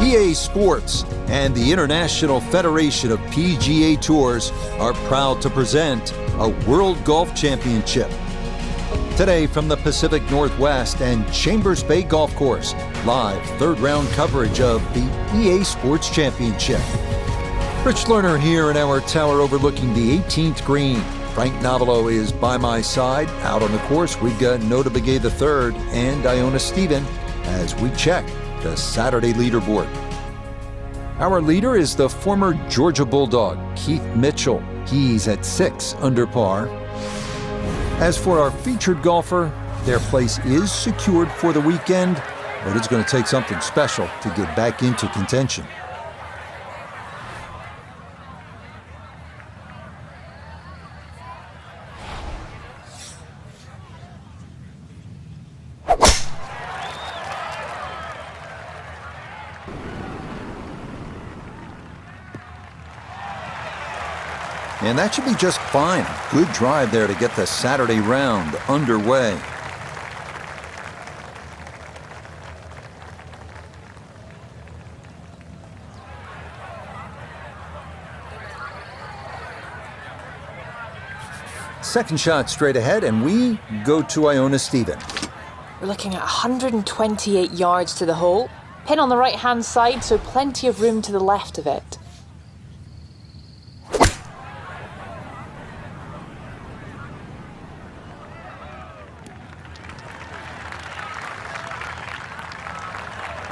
EA Sports and the International Federation of PGA Tours are proud to present a World Golf Championship. Today from the Pacific Northwest and Chambers Bay Golf Course, live third round coverage of the EA Sports Championship. Rich Lerner here in our tower overlooking the 18th green. Frank Novello is by my side. Out on the course, we've got Nota Begay III and Iona Stephen as we check the Saturday leaderboard. Our leader is the former Georgia Bulldog, Keith Mitchell. He's at 6 under par. As for our featured golfer, their place is secured for the weekend, but it's going to take something special to get back into contention. And that should be just fine. Good drive there to get the Saturday round underway. Second shot straight ahead, and we go to Iona Stephen. We're looking at 128 yards to the hole. Pin on the right-hand side, so plenty of room to the left of it.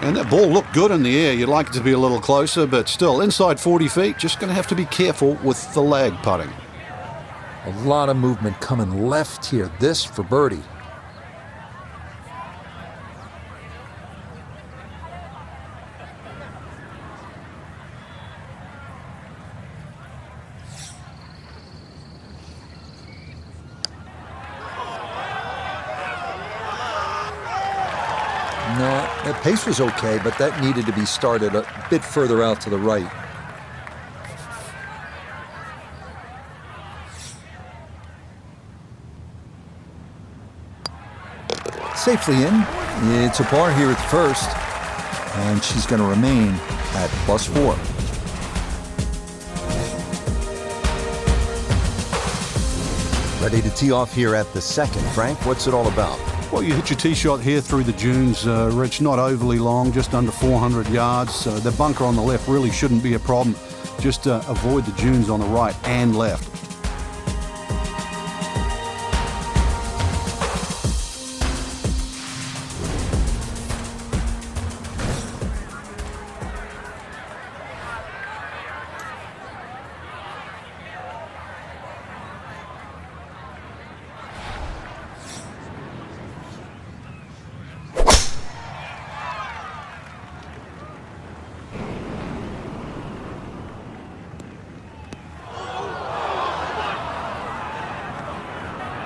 And that ball looked good in the air. You'd like it to be a little closer, but still, inside 40 feet, just going to have to be careful with the lag putting. A lot of movement coming left here. This for birdie. No, the pace was okay, but that needed to be started a bit further out to the right. Safely in. It's a par here at first, and she's going to remain at +4. Ready to tee off here at the second. Frank, what's it all about? Well, you hit your tee shot here through the dunes, Rich, not overly long, just under 400 yards. The bunker on the left really shouldn't be a problem. Just avoid the dunes on the right and left.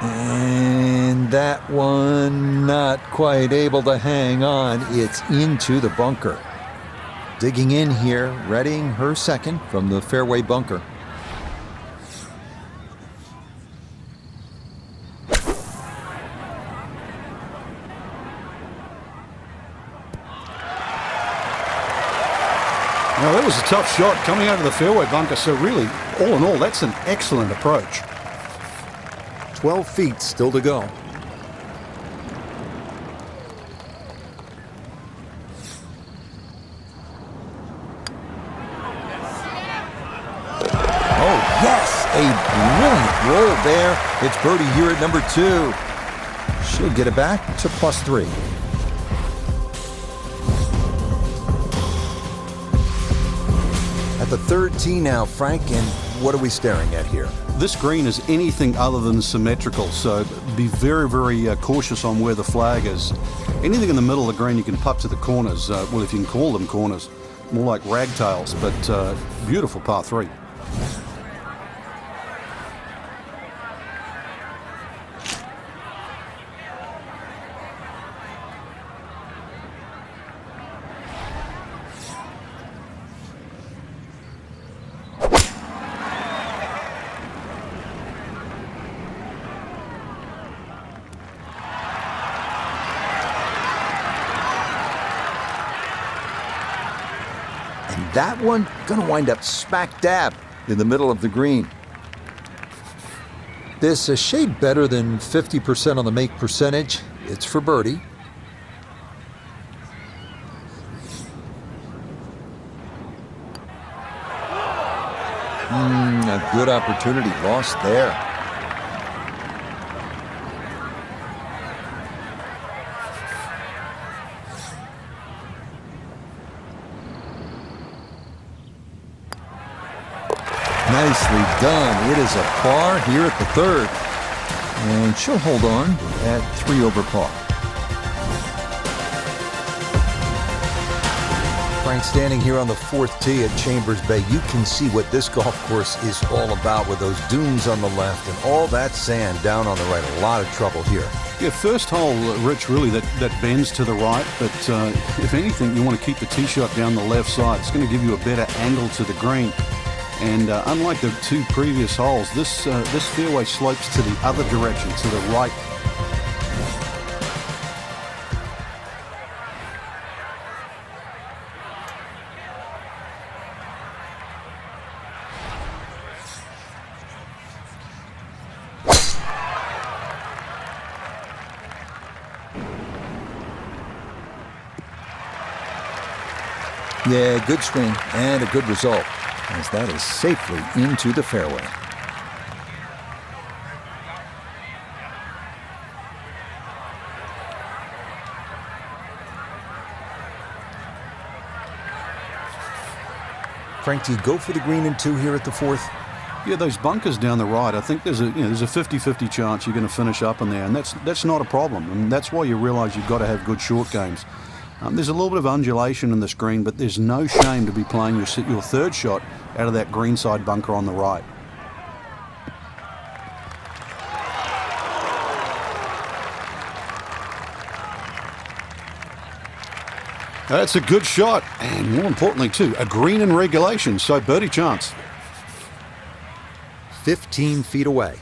And that one not quite able to hang on. It's into the bunker. Digging in here, readying her second from the fairway bunker. Now, that was a tough shot coming out of the fairway bunker, so really, all in all, that's an excellent approach. 12 feet still to go. Oh, yes! A brilliant roll there. It's birdie here at number 2. She'll get it back to +3. At the third tee now, Frank, and what are we staring at here? This green is anything other than symmetrical, so be very, very cautious on where the flag is. Anything in the middle of the green you can putt to the corners, well, if you can call them corners, more like ragtails, but beautiful par 3. And that one gonna wind up smack dab in the middle of the green. This a shade better than 50% on the make percentage. It's for birdie. A good opportunity lost there. Nicely done. It is a par here at the third. And she'll hold on at 3 over par. Frank, standing here on the fourth tee at Chambers Bay, you can see what this golf course is all about with those dunes on the left and all that sand down on the right. A lot of trouble here. Yeah, first hole, Rich, really that bends to the right, but if anything, you want to keep the tee shot down the left side. It's going to give you a better angle to the green. And unlike the two previous holes, this fairway slopes to the other direction, to the right. Yeah, good swing and a good result, as that is safely into the fairway. Frank, do you go for the green in 2 here at the fourth? Yeah, those bunkers down the right, I think there's a 50-50 chance you're going to finish up in there, and that's not a problem. And that's why you realise you've got to have good short games. There's a little bit of undulation in this green, but there's no shame to be playing your third shot out of that greenside bunker on the right. That's a good shot, and more importantly too, a green in regulation, so birdie chance. 15 feet away.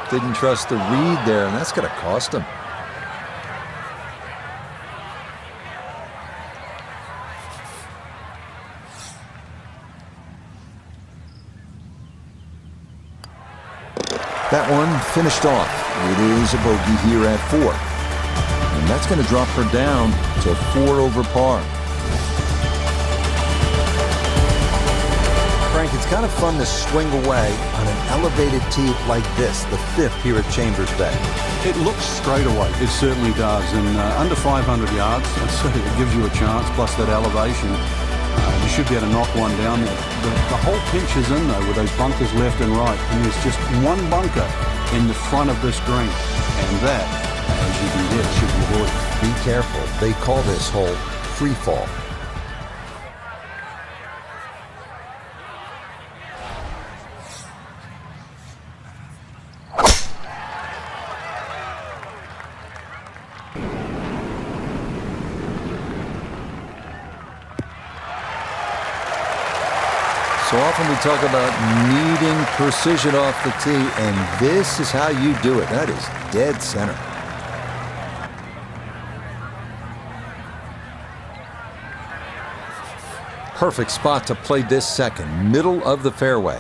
Didn't trust the read there, and that's going to cost him. That one finished off. It is a bogey here at 4. And that's going to drop her down to 4 over par. Frank, it's kind of fun to swing away on an elevated tee like this, the 5th here at Chambers Bay. It looks straight away. It certainly does. And under 500 yards, so it gives you a chance, plus that elevation. You should be able to knock one down there. The whole pinch is in, though, with those bunkers left and right. And there's just one bunker in the front of this green. And that, as you can get, should be avoided. Be careful. They call this hole free fall. So often we talk about needing precision off the tee, and this is how you do it. That is dead center. Perfect spot to play this second, middle of the fairway.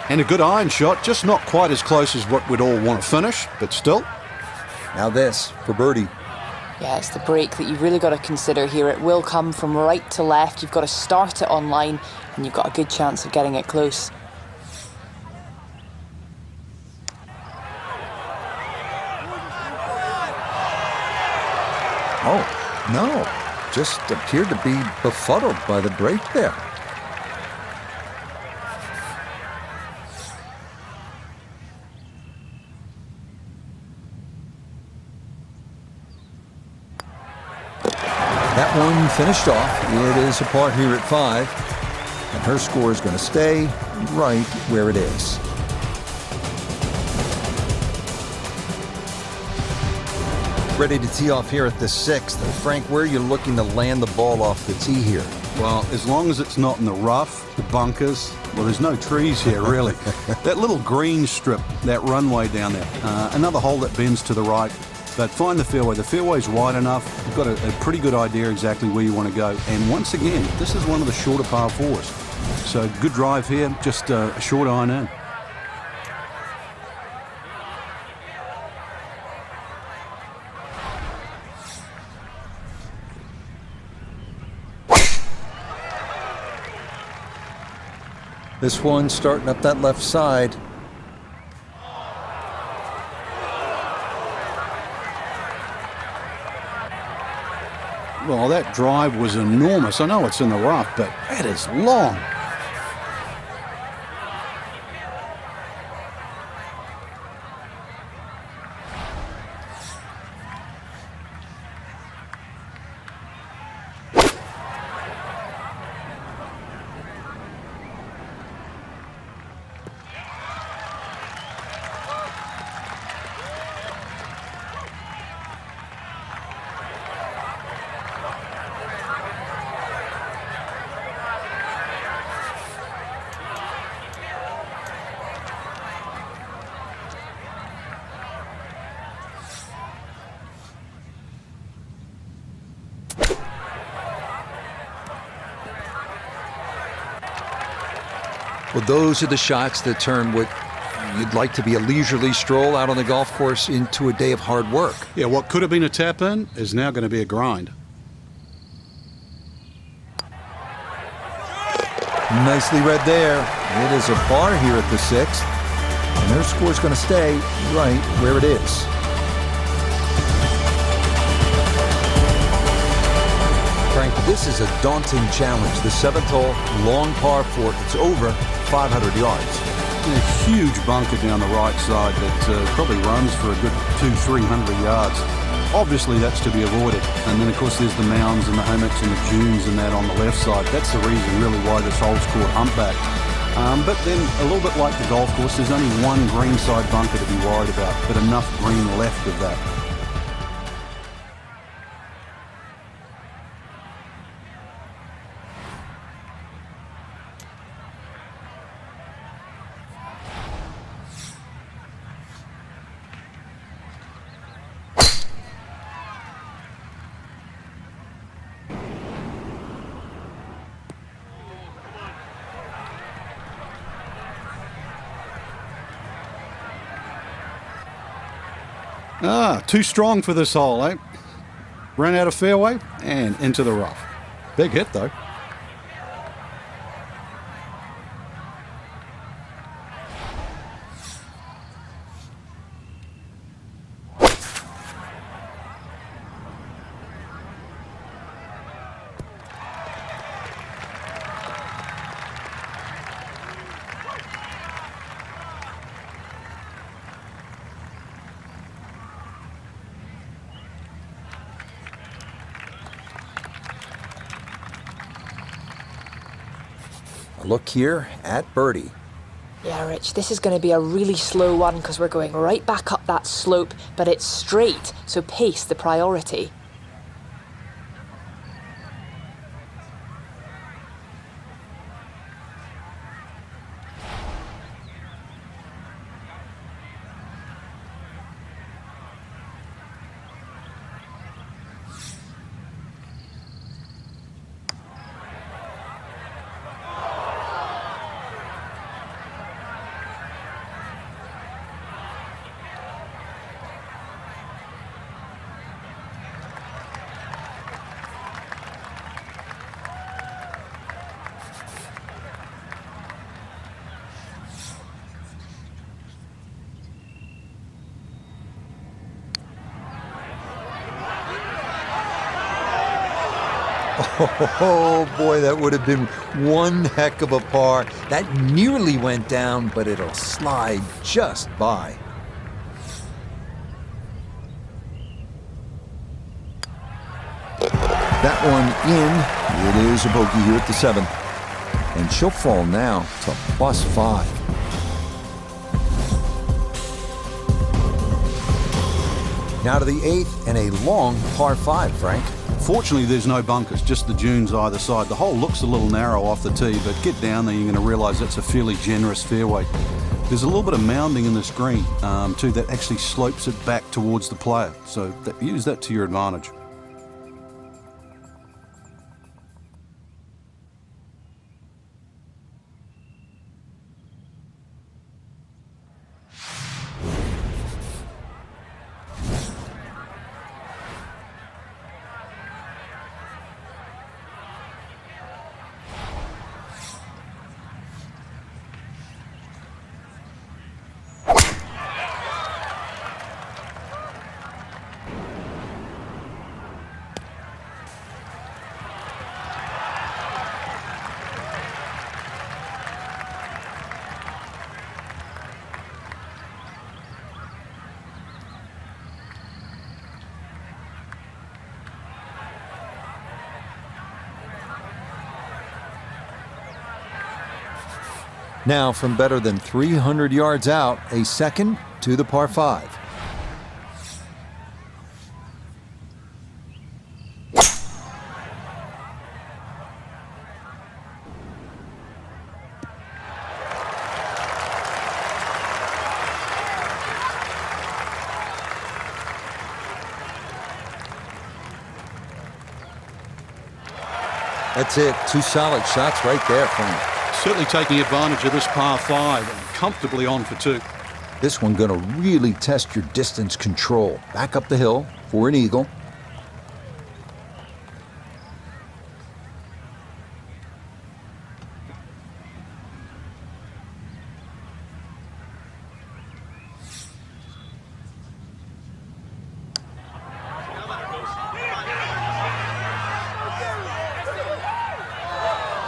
And a good iron shot, just not quite as close as what we'd all want to finish, but still. Now this for birdie. Yeah, it's the break that you've really got to consider here. It will come from right to left. You've got to start it on line, and you've got a good chance of getting it close. Oh, no. Just appeared to be befuddled by the break there. That one finished off. It is a par here at 5. And her score is going to stay right where it is. Ready to tee off here at the 6th. Frank, where are you looking to land the ball off the tee here? Well, as long as it's not in the rough, the bunkers, well, there's no trees here, really. That little green strip, that runway down there, another hole that bends to the right, but find the fairway. The fairway's wide enough. You've got a pretty good idea exactly where you want to go. And once again, this is one of the shorter par 4s. So good drive here, just a short iron in. This one starting up that left side. Well, that drive was enormous. I know it's in the rough, but that is long. Well, those are the shots that turn what you'd like to be a leisurely stroll out on the golf course into a day of hard work. Yeah, what could have been a tap-in is now going to be a grind. Nicely read there. It is a par here at the 6th, and their score's going to stay right where it is. Frank, this is a daunting challenge. The 7th hole, long par 4. It's over 500 yards. A huge bunker down the right side that probably runs for a good 200-300 yards. Obviously, that's to be avoided. And then, of course, there's the mounds and the hummocks and the dunes and that on the left side. That's the reason, really, why this hole's called humpback. But then, a little bit like the golf course, there's only one green side bunker to be worried about, but enough green left of that. Too strong for this hole, eh? Ran out of fairway and into the rough. Big hit, though. Look here at birdie. Yeah, Rich, this is going to be a really slow one because we're going right back up that slope, but it's straight, so pace the priority. Oh boy, that would have been one heck of a par. That nearly went down, but it'll slide just by. That one in. It is a bogey here at the 7th. And she'll fall now to +5. Now to the 8th and a long par 5, Frank. Fortunately, there's no bunkers, just the dunes either side. The hole looks a little narrow off the tee, but get down there, you're going to realise that's a fairly generous fairway. There's a little bit of mounding in this green, too, that actually slopes it back towards the player. So use that to your advantage. Now from better than 300 yards out, a second to the par 5. That's it. 2 solid shots right there, Frank. Certainly taking advantage of this par 5 and comfortably on for 2. This one going to really test your distance control. Back up the hill for an eagle.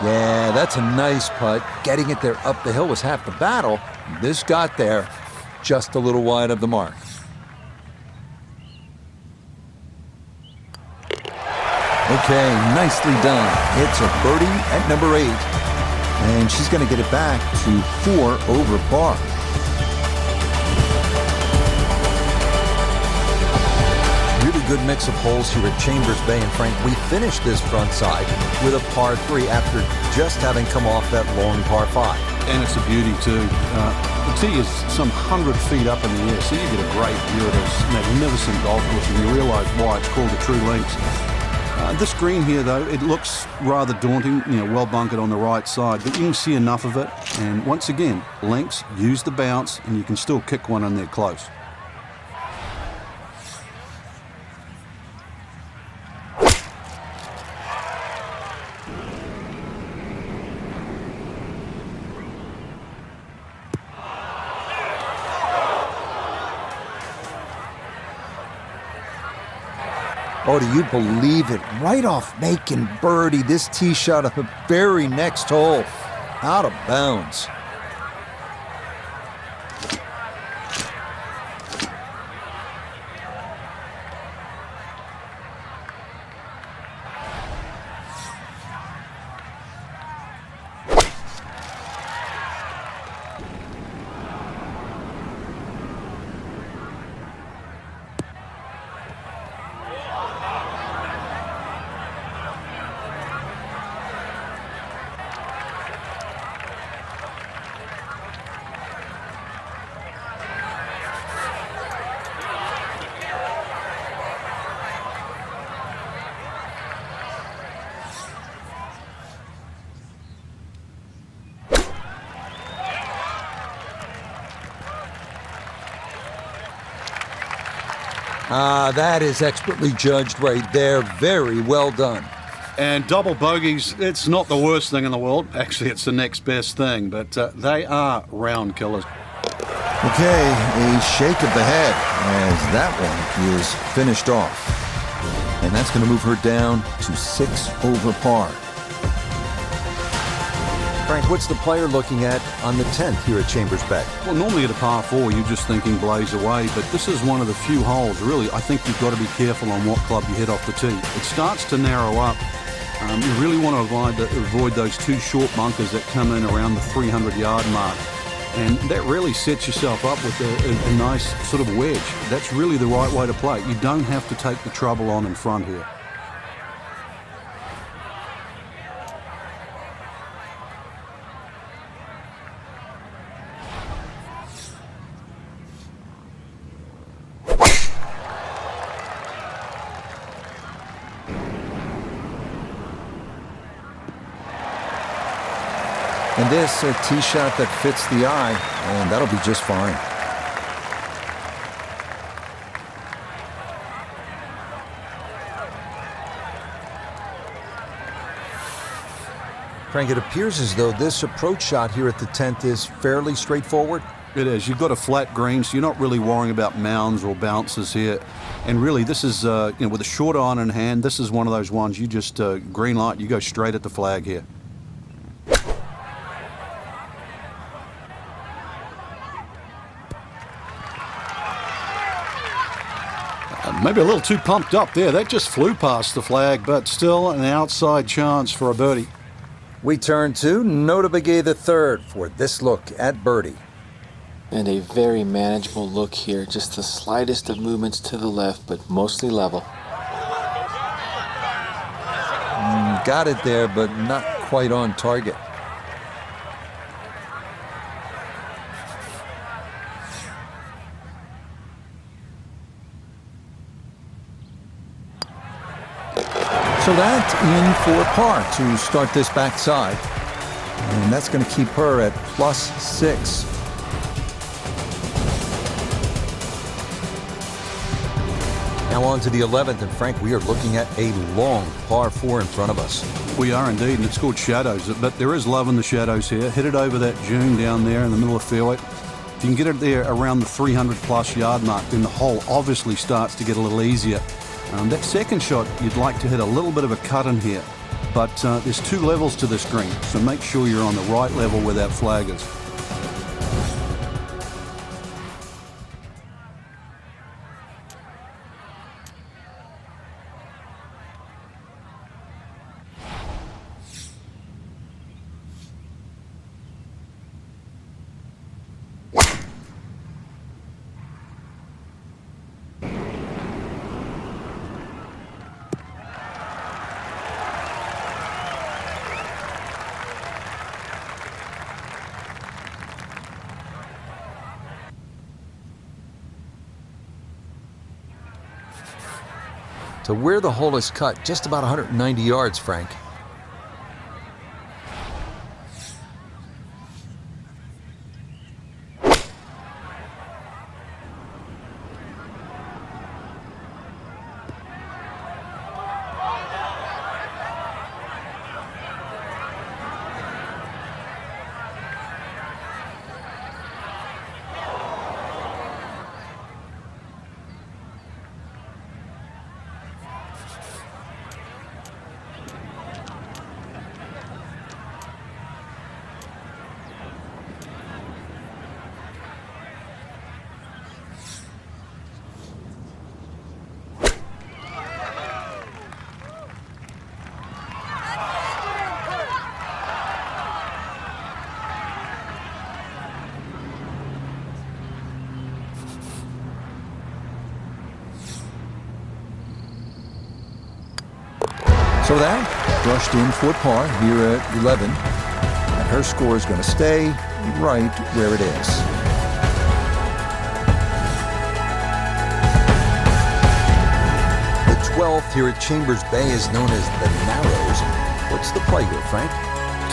Yeah, that's a nice putt. Getting it there up the hill was half the battle. This got there just a little wide of the mark. Okay, nicely done. It's a birdie at number 8. And she's going to get it back to 4 over par. Really good mix of holes here at Chambers Bay. And Frank, we finished this front side with a par 3 after just having come off that long par 5. And it's a beauty too. The tee is some 100 feet up in the air, so you get a great view of this magnificent golf course, and you realise why it's called the True Links. This green here, though, it looks rather daunting, well bunkered on the right side, but you can see enough of it. And once again, links, use the bounce, and you can still kick one in there close. Oh, do you believe it? Right off making birdie, this tee shot on the very next hole. Out of bounds. That is expertly judged right there. Very well done. And double bogeys, it's not the worst thing in the world. Actually, it's the next best thing, but they are round killers. Okay, a shake of the head as that one is finished off. And that's going to move her down to 6 over par. Frank, what's the player looking at on the 10th here at Chambers Bay? Well, normally at a par 4, you're just thinking blaze away, but this is one of the few holes, really, I think you've got to be careful on what club you hit off the tee. It starts to narrow up. You really want to avoid those 2 short bunkers that come in around the 300-yard mark. And that really sets yourself up with a nice sort of wedge. That's really the right way to play. You don't have to take the trouble on in front here. And this, a tee shot that fits the eye, and that'll be just fine. Frank, it appears as though this approach shot here at the 10th is fairly straightforward. It is. You've got a flat green, so you're not really worrying about mounds or bounces here. And really, this is, with a short iron in hand, this is one of those ones you just green light, you go straight at the flag here. Maybe a little too pumped up there. That just flew past the flag, but still an outside chance for a birdie. We turn to Nota Begay III for this look at birdie. And a very manageable look here. Just the slightest of movements to the left, but mostly level. Got it there, but not quite on target. So that in for par to start this backside. And that's going to keep her at +6. Now on to the 11th, and Frank, we are looking at a long par 4 in front of us. We are indeed, and it's called shadows, but there is love in the shadows here. Hit it over that dune down there in the middle of the fairway. If you can get it there around the 300-plus yard mark, then the hole obviously starts to get a little easier. That second shot, you'd like to hit a little bit of a cut in here, but there's 2 levels to this green, so make sure you're on the right level where that flag is. To where the hole is cut, just about 190 yards, Frank. So that brushed in for par here at 11. And her score is going to stay right where it is. The 12th here at Chambers Bay is known as the Narrows. What's the play here, Frank?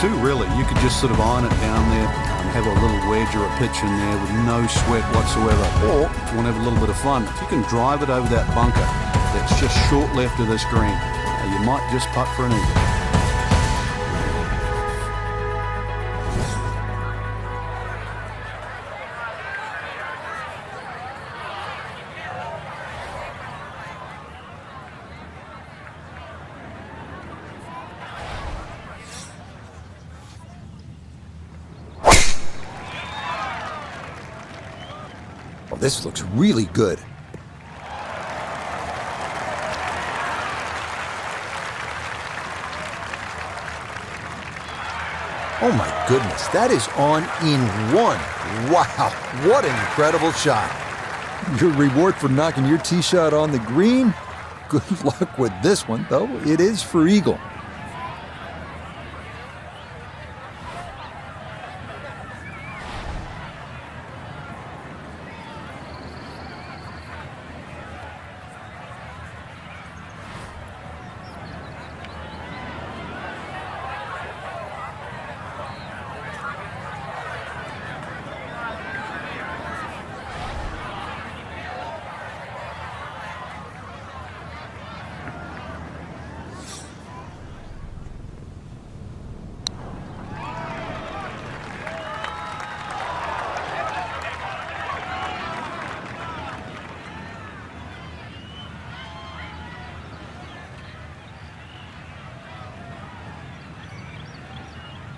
2, really. You could just sort of iron it down there and have a little wedge or a pitch in there with no sweat whatsoever. Or, if you want to have a little bit of fun, if you can drive it over that bunker that's just short left of this green, you might just putt for an eagle. This looks really good. Oh my goodness, that is on in one. Wow, what an incredible shot. Your reward for knocking your tee shot on the green? Good luck with this one, though. It is for eagle.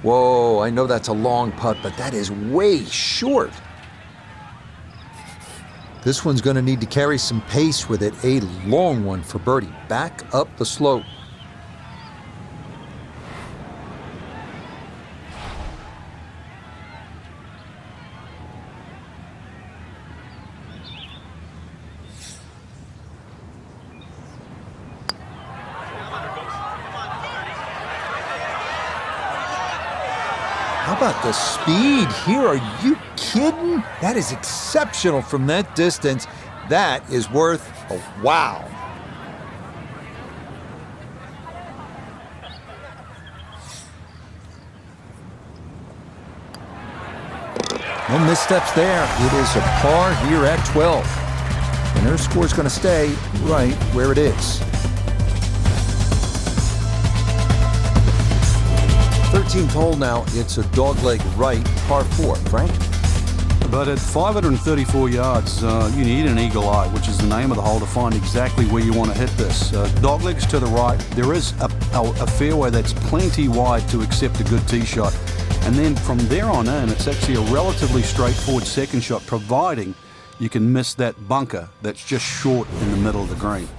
Whoa, I know that's a long putt, but that is way short. This one's going to need to carry some pace with it. A long one for birdie. Back up the slope. How about the speed here? Are you kidding? That is exceptional from that distance. That is worth a wow. No missteps there. It is a par here at 12. And her score is going to stay right where it is. 13th hole now, it's a dogleg right, par 4. Frank? But at 534 yards, you need an eagle eye, which is the name of the hole, to find exactly where you want to hit this. Doglegs to the right, there is a fairway that's plenty wide to accept a good tee shot. And then from there on in, it's actually a relatively straightforward second shot, providing you can miss that bunker that's just short in the middle of the green.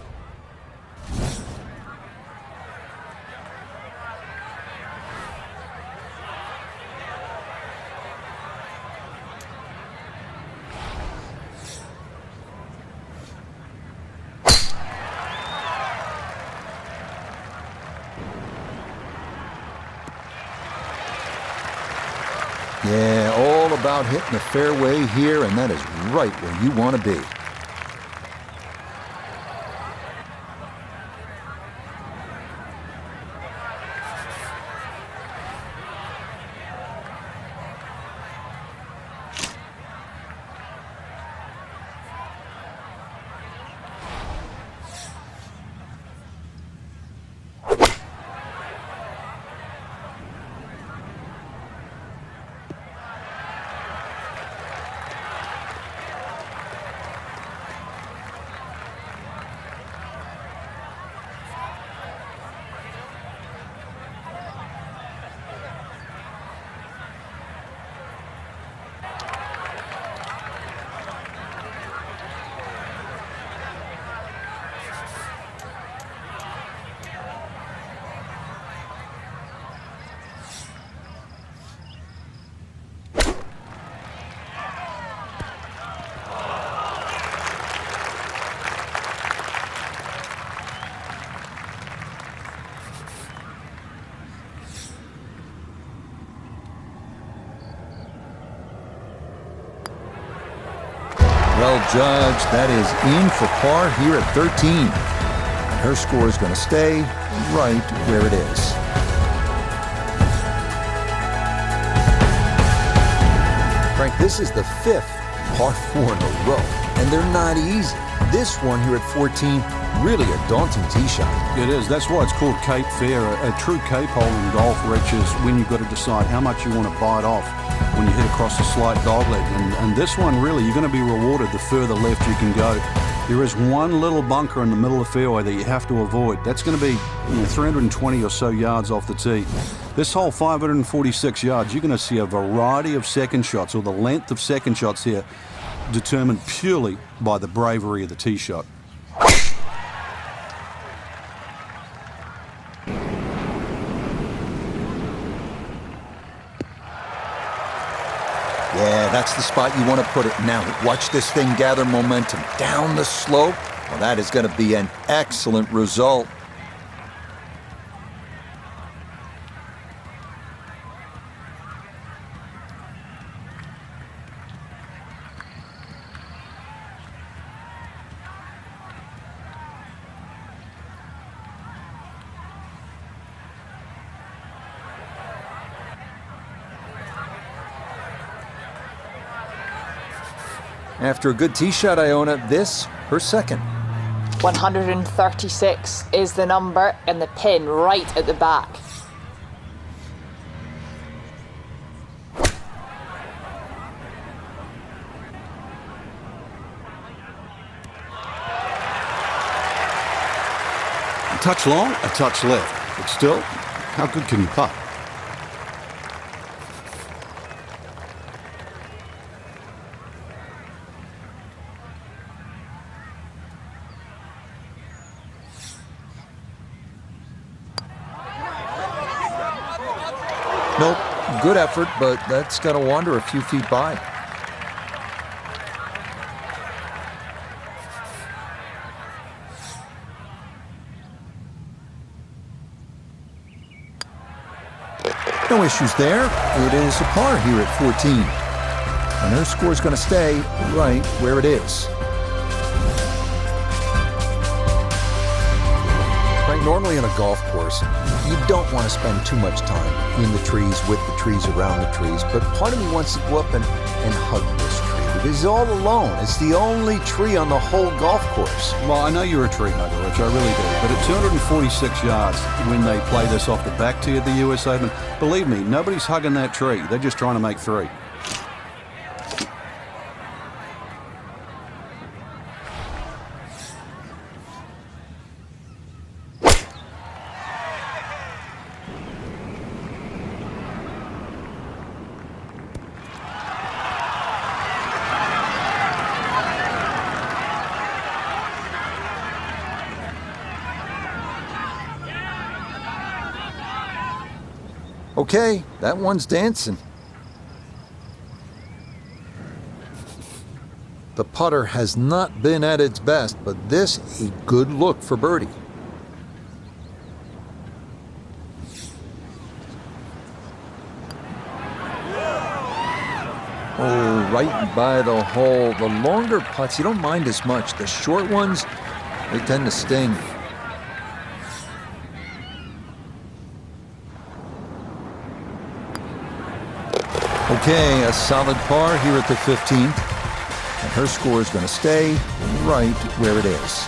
Yeah, all about hitting the fairway here, and that is right where you want to be. Well judged. That is in for par here at 13. And her score is going to stay right where it is. Frank, this is the 5th par 4 in a row, and they're not easy. This one here at 14, really a daunting tee shot. It is. That's why it's called Cape Fair. A true Cape hole in golf, Rich, is when you've got to decide how much you want to bite off when you hit across a slight dogleg. And this one, really, you're going to be rewarded the further left you can go. There is one little bunker in the middle of the fairway that you have to avoid. That's going to be 320 or so yards off the tee. This hole, 546 yards, you're going to see a variety of second shots, or the length of second shots here. determined purely by the bravery of the tee shot. Yeah, that's the spot you want to put it. Now, watch this thing gather momentum down the slope. Well, that is going to be an excellent result. After a good tee shot, Iona, this, her second. 136 is the number and the pin right at the back. A touch long, a touch left. But still, how good can you putt? Nope, good effort, but that's got to wander a few feet by. No issues there. It is a par here at 14. And her score's going to stay right where it is. Right, normally on a golf course, you don't want to spend too much time in the trees, with the trees, around the trees. But part of me wants to go up and hug this tree. Because it's all alone. It's the only tree on the whole golf course. Well, I know you're a tree hugger, Rich, I really do. But at 246 yards, when they play this off the back tee of the US Open, believe me, nobody's hugging that tree. They're just trying to make three. Okay, that one's dancing. The putter has not been at its best, but this a good look for birdie. Oh, right by the hole. The longer putts, you don't mind as much. The short ones, they tend to sting. Okay, a solid par here at the 15th. And her score is going to stay right where it is.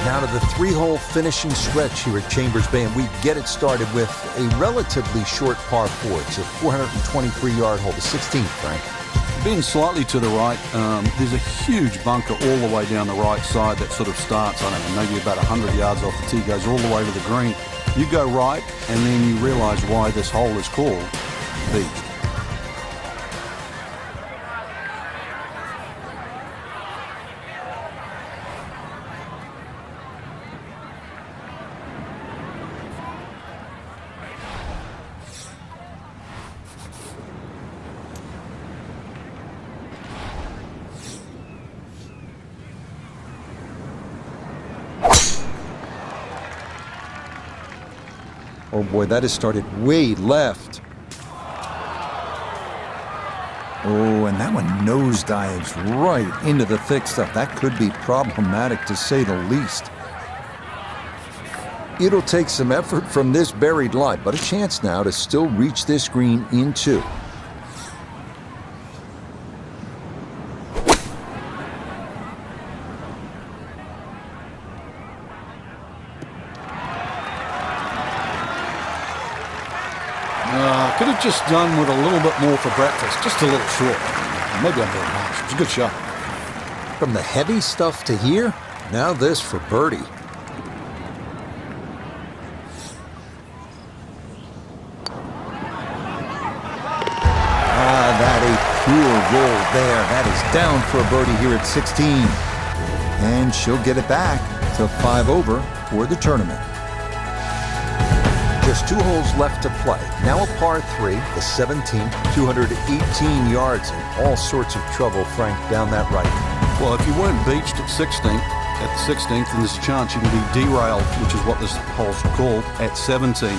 Now to the three-hole finishing stretch here at Chambers Bay, and we get it started with a relatively short par 4. It's a 423-yard hole, the 16th, Frank. Being slightly to the right, there's a huge bunker all the way down the right side that sort of starts, I don't know, maybe about 100 yards off the tee, goes all the way to the green. You go right, and then you realize why this hole is called Beach. Oh boy, that has started way left. Oh, and that one nosedives right into the thick stuff. That could be problematic to say the least. It'll take some effort from this buried lie, but a chance now to still reach this green in 2. Could have just done with a little bit more for breakfast, just a little short. Maybe I'm being harsh. It was a good shot. From the heavy stuff to here, now this for birdie. roll there. That is down for a birdie here at 16. And she'll get it back to 5 over for the tournament. Just 2 holes left to play. Now a par 3, the 17th, 218 yards, and all sorts of trouble, Frank, down that right. Well, if you weren't beached at the 16th, then there's a chance you can be derailed, which is what this hole's called, at 17.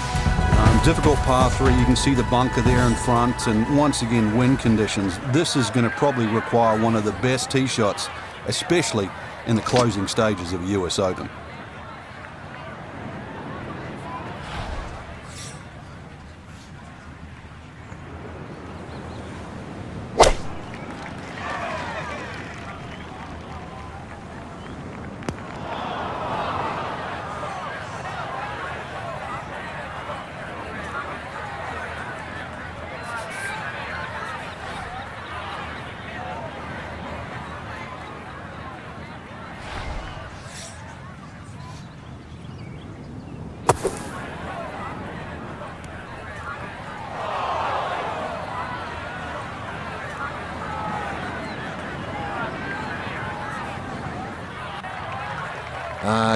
Difficult par 3, you can see the bunker there in front, and once again, wind conditions. This is going to probably require one of the best tee shots, especially in the closing stages of the US Open.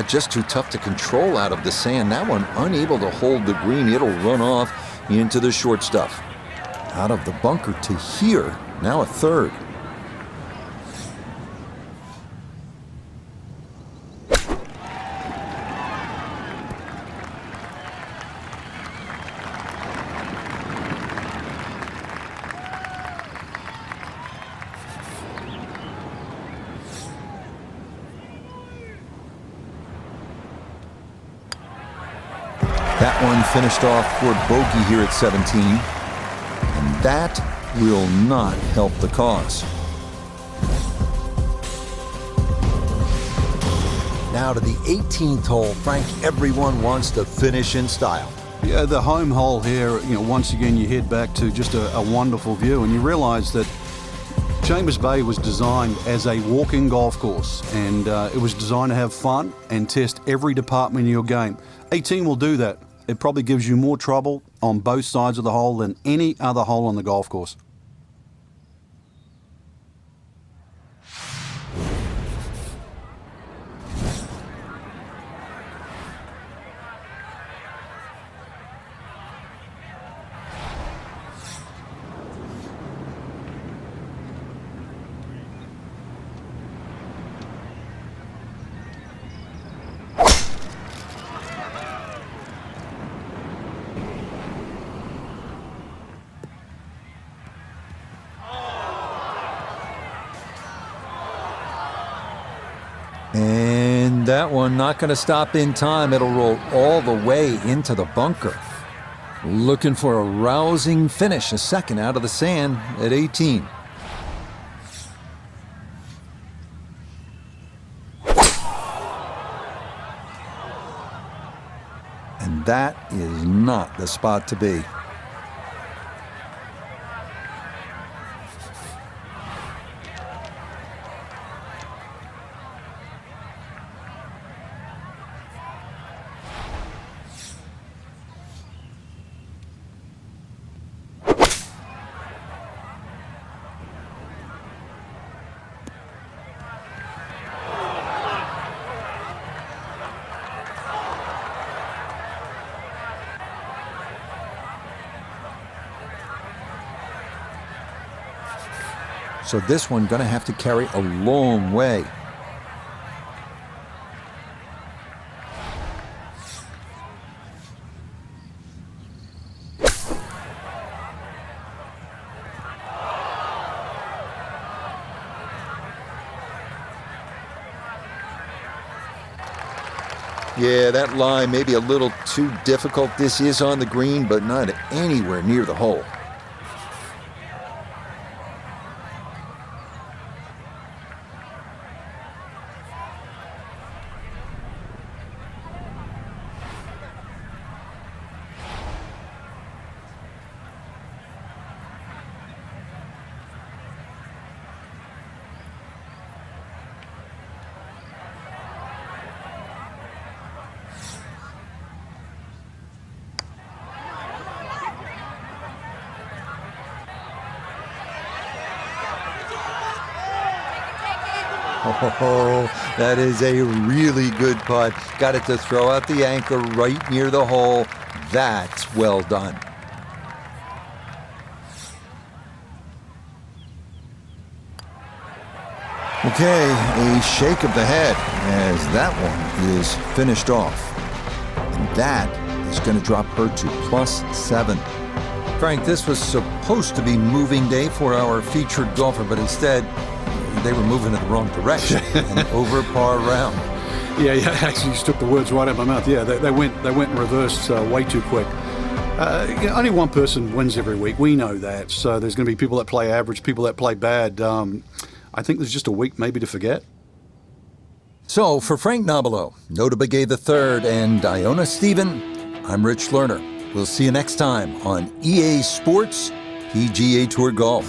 Just too tough to control out of the sand. That one unable to hold the green. It'll run off into the short stuff. Out of the bunker to here. Now a third. That one finished off for bogey here at 17, and that will not help the cause. Now to the 18th hole, Frank. Everyone wants to finish in style. Yeah, the home hole here, once again you head back to just a wonderful view, and you realize that Chambers Bay was designed as a walking golf course, and it was designed to have fun and test every department in your game. 18 will do that. It probably gives you more trouble on both sides of the hole than any other hole on the golf course. And that one not going to stop in time. It'll roll all the way into the bunker. Looking for a rousing finish, a second out of the sand at 18. And that is not the spot to be. So this one going to have to carry a long way. Yeah, that line may be a little too difficult. This is on the green, but not anywhere near the hole. Oh, that is a really good putt. Got it to throw out the anchor right near the hole. That's well done. Okay, a shake of the head as that one is finished off. And that is going to drop her to +7. Frank, this was supposed to be moving day for our featured golfer, but instead they were moving in the wrong direction. An over par round. Yeah, actually, you just took the words right out of my mouth. Yeah, they went in reverse way too quick. Only one person wins every week. We know that. So there's going to be people that play average, people that play bad. I think there's just a week maybe to forget. So for Frank Nobilo, Nota Begay III, and Iona Stephen, I'm Rich Lerner. We'll see you next time on EA Sports PGA Tour Golf.